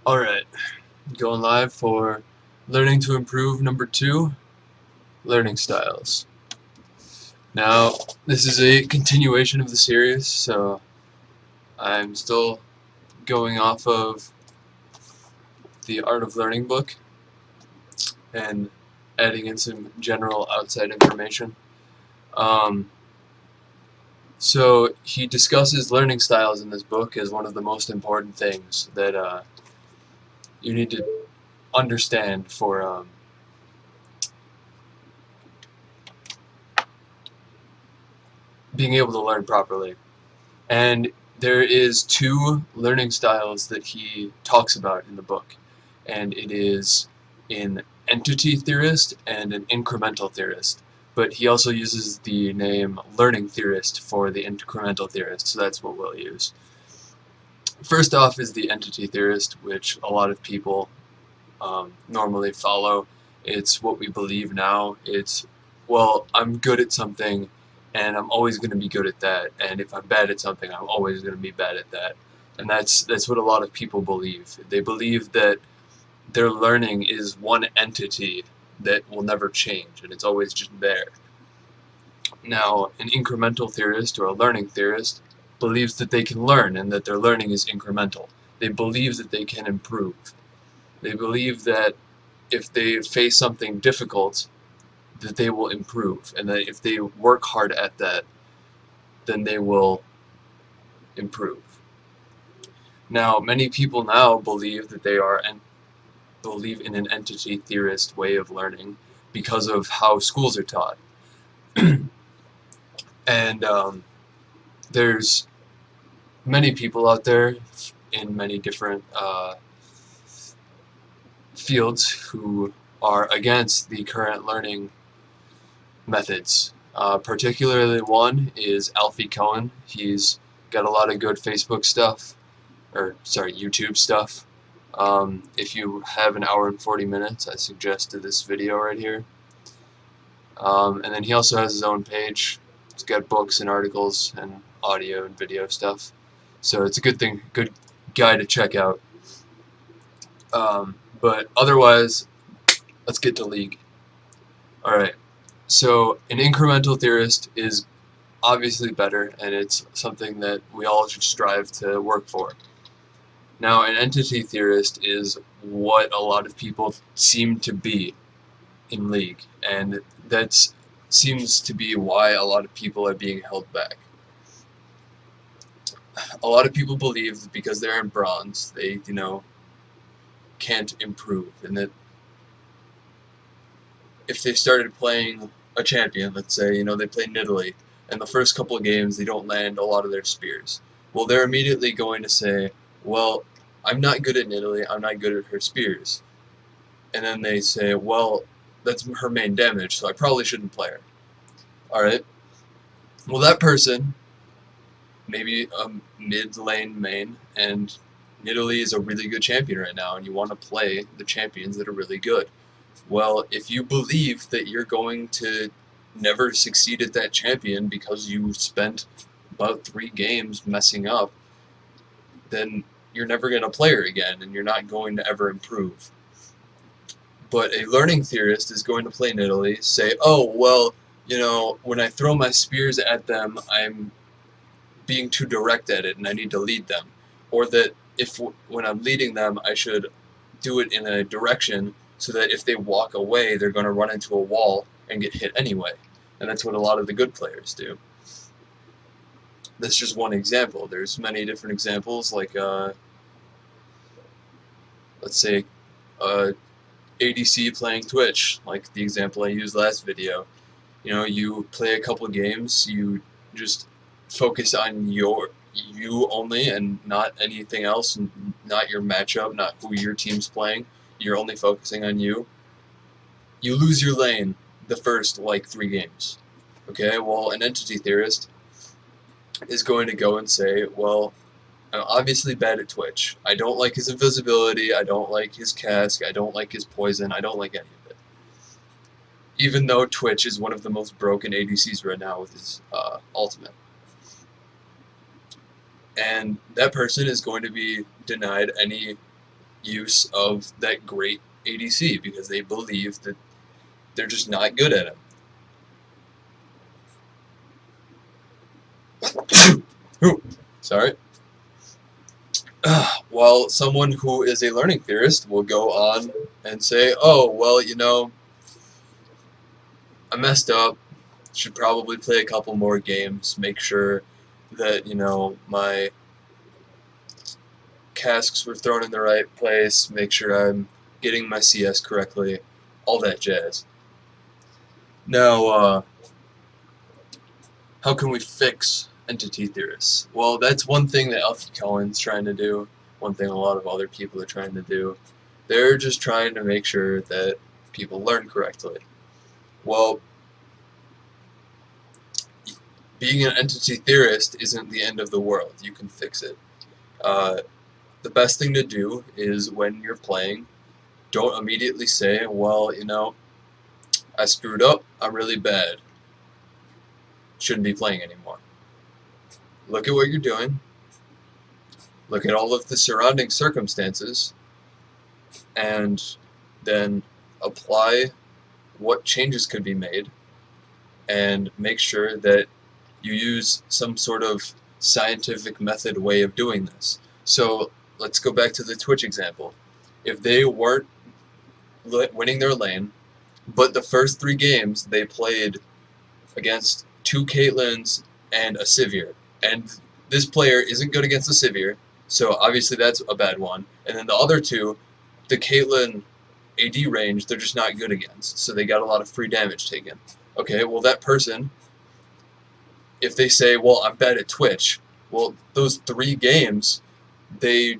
Alright, going live for Learning to Improve number 2, Learning Styles. Now, this is a continuation of the series, so I'm still going off of the Art of Learning book and adding in some general outside information. So he discusses learning styles in this book as one of the most important things that you need to understand for being able to learn properly. And there is 2 learning styles that he talks about in the book, and it is an entity theorist and an incremental theorist. But he also uses the name learning theorist for the incremental theorist, so that's what we'll use. First off is the entity theorist, which a lot of people normally follow. It's what we believe now. It's, well, I'm good at something and I'm always going to be good at that, and if I'm bad at something, I'm always going to be bad at that. And that's what a lot of people believe. They believe that their learning is one entity that will never change, and it's always just there. Now, an incremental theorist or a learning theorist believes that they can learn and that their learning is incremental. They believe that they can improve. They believe that if they face something difficult, that they will improve, and that if they work hard at that, then they will improve. Now, many people now believe that they are believe in an entity theorist way of learning because of how schools are taught. And there's many people out there in many different fields who are against the current learning methods. Particularly one is Alfie Cohen. He's got a lot of good Facebook stuff, or sorry, YouTube stuff. If you have an hour and 40 minutes, I suggest this video right here. And then he also has his own page. He's got books and articles and audio and video stuff. So it's a good thing, good guy to check out. But otherwise, let's get to League. Alright. So an incremental theorist is obviously better, and it's something that we all should strive to work for. Now, an entity theorist is what a lot of people seem to be in League, and that seems to be why a lot of people are being held back. A lot of people believe that because they're in bronze, they, can't improve, and that if they started playing a champion, let's say, they play Nidalee, and the first couple of games they don't land a lot of their spears. Well, they're immediately going to say, well, I'm not good at Nidalee, I'm not good at her spears. And then they say, well, that's her main damage, so I probably shouldn't play her. Alright? Well, that person, maybe a mid-lane main, and Nidalee is a really good champion right now, and you want to play the champions that are really good. Well, if you believe that you're going to never succeed at that champion because you spent about 3 games messing up, then you're never going to play her again, and you're not going to ever improve. But a learning theorist is going to play Nidalee, say, oh, well, when I throw my spears at them, I'm being too direct at it, and I need to lead them. Or that when I'm leading them, I should do it in a direction so that if they walk away, they're going to run into a wall and get hit anyway. And that's what a lot of the good players do. That's just one example. There's many different examples, like, let's say, ADC playing Twitch, like the example I used last video. You play a couple games, you just focus on you only and not anything else, not your matchup, not who your team's playing. You're only focusing on you. You lose your lane the first, 3 games. Okay, well, an entity theorist is going to go and say, well, I'm obviously bad at Twitch. I don't like his invisibility, I don't like his cask, I don't like his poison, I don't like any of it. Even though Twitch is one of the most broken ADCs right now with his ultimate. And that person is going to be denied any use of that great ADC because they believe that they're just not good at it. Ooh, sorry. While someone who is a learning theorist will go on and say, oh, well, I messed up, should probably play a couple more games, make sure that, my casks were thrown in the right place, make sure I'm getting my CS correctly, all that jazz. Now, how can we fix entity theorists? Well, that's one thing that Alfie Cohen's trying to do, one thing a lot of other people are trying to do. They're just trying to make sure that people learn correctly. Well, being an entity theorist isn't the end of the world. You can fix it. The best thing to do is when you're playing, don't immediately say, well, I screwed up, I'm really bad, shouldn't be playing anymore. Look at what you're doing, look at all of the surrounding circumstances, and then apply what changes could be made, and make sure that you use some sort of scientific method way of doing this. So let's go back to the Twitch example. If they weren't winning their lane, but the first 3 games they played against 2 Caitlyn's and a Sivir, and this player isn't good against the Sivir, so obviously that's a bad one. And then the other 2, the Caitlyn AD range, they're just not good against, so they got a lot of free damage taken. Okay, well that person, if they say, well, I'm bad at Twitch, well, those 3 games, they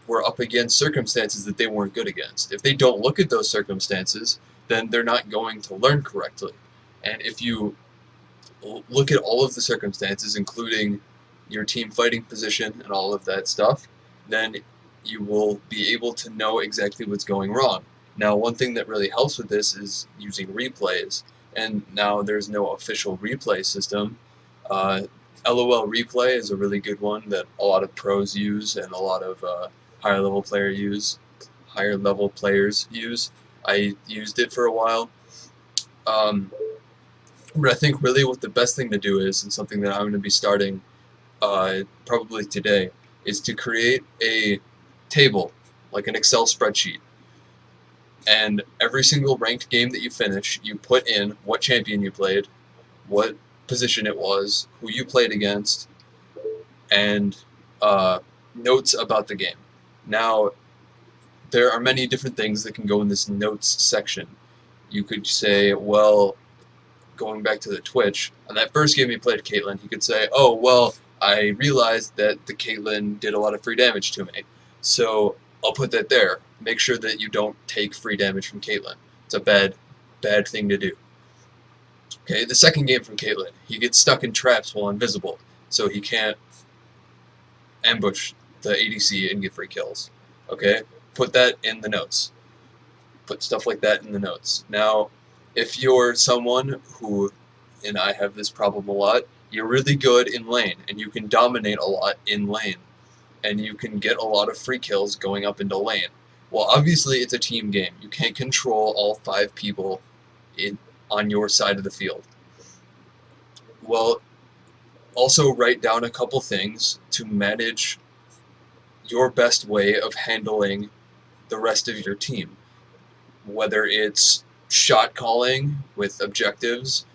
were up against circumstances that they weren't good against. If they don't look at those circumstances, then they're not going to learn correctly. And if you look at all of the circumstances, including your team fighting position and all of that stuff, then you will be able to know exactly what's going wrong. Now, one thing that really helps with this is using replays, and now there's no official replay system. LOL replay is a really good one that a lot of pros use and a lot of higher level players use. I used it for a while. But I think really what the best thing to do is, and something that I'm going to be starting probably today, is to create a table, like an Excel spreadsheet. And every single ranked game that you finish, you put in what champion you played, what position it was, who you played against, and notes about the game. Now, there are many different things that can go in this notes section. You could say, well, going back to the Twitch, on that first game he played Caitlyn, he could say, oh, well, I realized that the Caitlyn did a lot of free damage to me, so I'll put that there. Make sure that you don't take free damage from Caitlyn. It's a bad thing to do. Okay, the second game from Caitlyn, he gets stuck in traps while invisible, so he can't ambush the ADC and get free kills. Okay, put that in the notes. Put stuff like that in the notes. Now, if you're someone who, and I have this problem a lot, you're really good in lane, and you can dominate a lot in lane, and you can get a lot of free kills going up into lane. Well, obviously it's a team game. You can't control all 5 people on your side of the field. Well, also write down a couple things to manage your best way of handling the rest of your team. Whether it's shot calling with objectives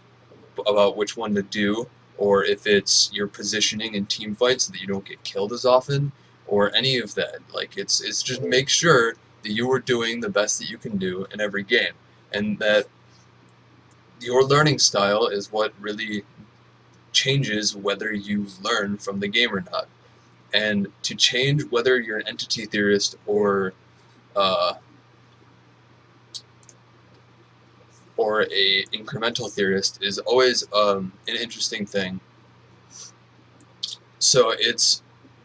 about which one to do, or if it's your positioning in team fights so that you don't get killed as often, or any of that. Like, it's just make sure that you are doing the best that you can do in every game, and that your learning style is what really changes whether you learn from the game or not. And to change whether you're an entity theorist or a incremental theorist is always an interesting thing. So it's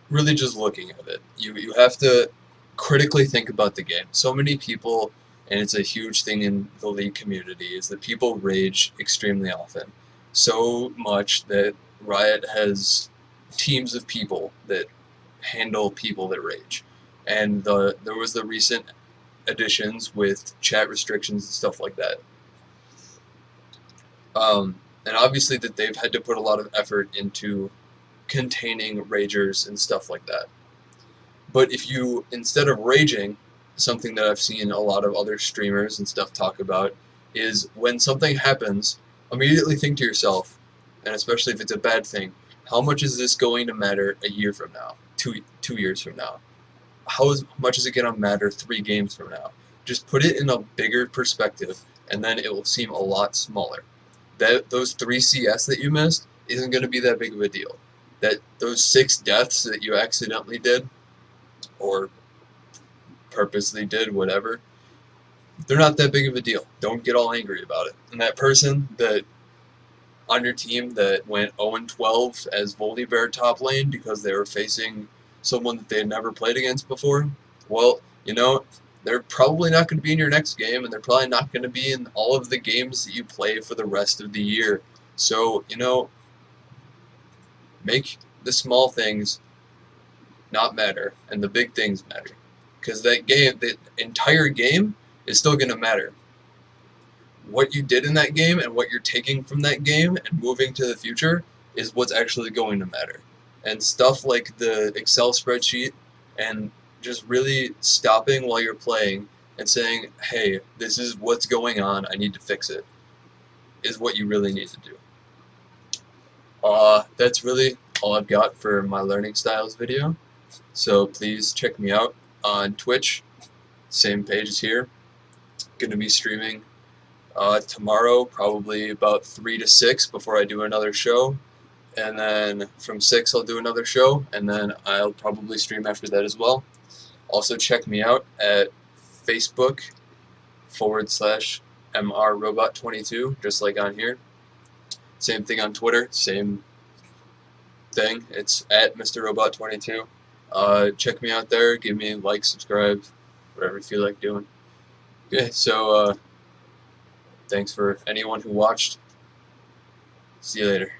really just looking at it. You have to critically think about the game. So many people, and it's a huge thing in the League community, is that people rage extremely often. So much that Riot has teams of people that handle people that rage. and there was the recent additions with chat restrictions and stuff like that. And obviously that they've had to put a lot of effort into containing ragers and stuff like that. But if you, instead of raging, something that I've seen a lot of other streamers and stuff talk about is when something happens, immediately think to yourself, and especially if it's a bad thing, how much is this going to matter a year from now, two years from now? How much is it going to matter 3 games from now? Just put it in a bigger perspective, and then it will seem a lot smaller. Those 3 CS that you missed isn't going to be that big of a deal. Those 6 deaths that you accidentally did, or purposely did, whatever, they're not that big of a deal. Don't get all angry about it. And that person that on your team that went 0-12 as Volibear top lane because they were facing someone that they had never played against before, well, you know, they're probably not going to be in your next game, and they're probably not going to be in all of the games that you play for the rest of the year. So, you know, make the small things not matter, and the big things matter. Because that game, the entire game, is still going to matter. What you did in that game and what you're taking from that game and moving to the future is what's actually going to matter. And stuff like the Excel spreadsheet and just really stopping while you're playing and saying, hey, this is what's going on, I need to fix it, is what you really need to do. That's really all I've got for my learning styles video. So please check me out on Twitch, same page as here. Going to be streaming tomorrow, probably about 3 to 6 before I do another show. And then from 6 I'll do another show, and then I'll probably stream after that as well. Also check me out at Facebook/MRRobot22, just like on here. Same thing on Twitter, same thing. It's at MrRobot22. Check me out there, give me a like, subscribe, whatever you feel like doing. Okay, so thanks for anyone who watched. See you later.